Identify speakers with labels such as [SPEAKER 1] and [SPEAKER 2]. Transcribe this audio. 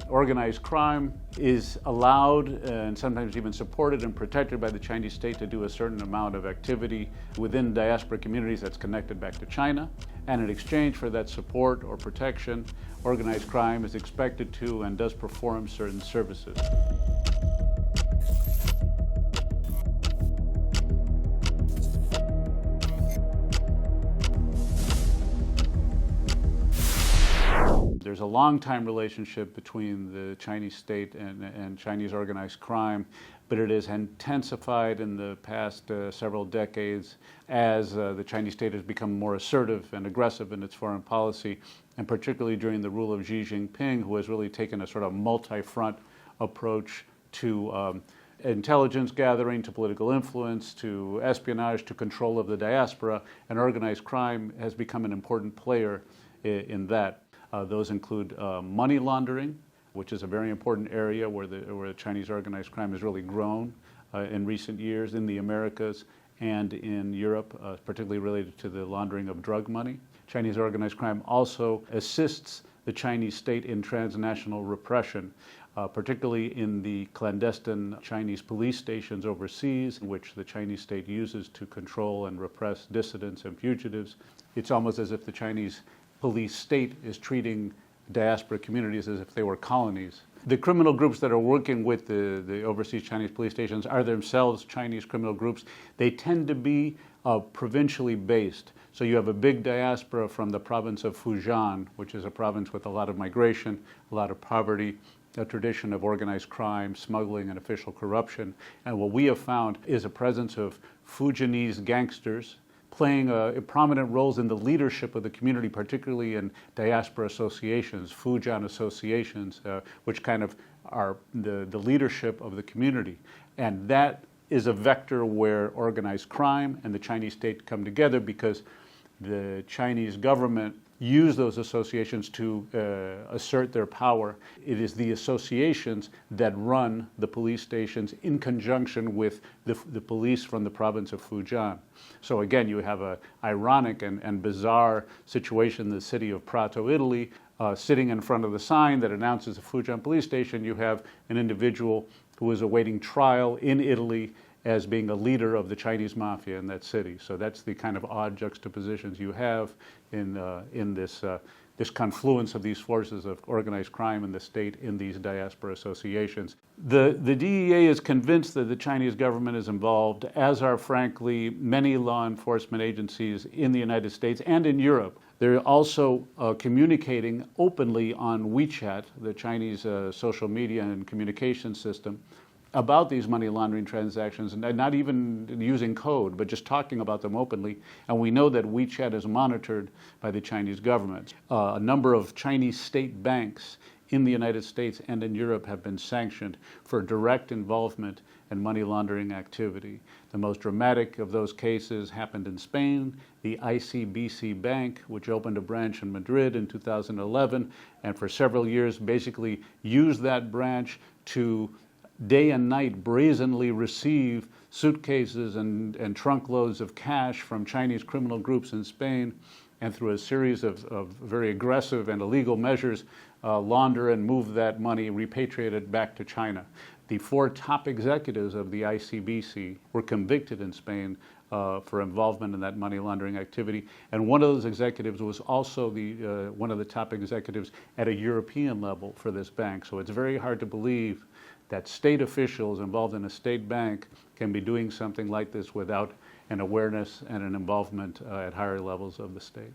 [SPEAKER 1] Organized crime is allowed and sometimes even supported and protected by the Chinese state to do a certain amount of activity within diaspora communities that's connected back to China. And in exchange for that support or protection, organized crime is expected to and does perform certain services. There's a long-time relationship between the Chinese state and Chinese organized crime, but it has intensified in the past several decades as the Chinese state has become more assertive and aggressive in its foreign policy, and particularly during the rule of Xi Jinping, who has really taken a sort of multi-front approach to intelligence gathering, to political influence, to espionage, to control of the diaspora, and organized crime has become an important player in that. Those include money laundering, which is a very important area where Chinese organized crime has really grown in recent years in the Americas and in Europe, particularly related to the laundering of drug money. Chinese organized crime also assists the Chinese state in transnational repression, particularly in the clandestine Chinese police stations overseas, which the Chinese state uses to control and repress dissidents and fugitives. It's almost as if the Chinese police state is treating diaspora communities as if they were colonies. The criminal groups that are working with the overseas Chinese police stations are themselves Chinese criminal groups. They tend to be provincially based. So you have a big diaspora from the province of Fujian, which is a province with a lot of migration, a lot of poverty, a tradition of organized crime, smuggling, and official corruption. And what we have found is a presence of Fujianese gangsters playing prominent roles in the leadership of the community, particularly in diaspora associations, Fujian associations, which kind of are the leadership of the community. And that is a vector where organized crime and the Chinese state come together, because the Chinese government use those associations to assert their power. It is the associations that run the police stations in conjunction with the police from the province of Fujian. So again, you have an ironic and bizarre situation in the city of Prato, Italy. Sitting in front of the sign that announces the Fujian police station, you have an individual who is awaiting trial in Italy as being a leader of the Chinese mafia in that city. So that's the kind of odd juxtapositions you have in this confluence of these forces of organized crime in the state in these diaspora associations. The DEA is convinced that the Chinese government is involved, as are frankly many law enforcement agencies in the United States and in Europe. They're also communicating openly on WeChat, the Chinese social media and communication system, about these money laundering transactions, and not even using code, but just talking about them openly. And we know that WeChat is monitored by the Chinese government. A number of Chinese state banks in the United States and in Europe have been sanctioned for direct involvement in money laundering activity. The most dramatic of those cases happened in Spain. The ICBC Bank, which opened a branch in Madrid in 2011, and for several years basically used that branch to day and night brazenly receive suitcases and trunk loads of cash from Chinese criminal groups in Spain, and through a series of very aggressive and illegal measures, launder and move that money, repatriate it back to China. The 4 top executives of the ICBC were convicted in Spain for involvement in that money laundering activity, and one of those executives was also one of the top executives at a European level for this bank. So it's very hard to believe that state officials involved in a state bank can be doing something like this without an awareness and an involvement at higher levels of the state.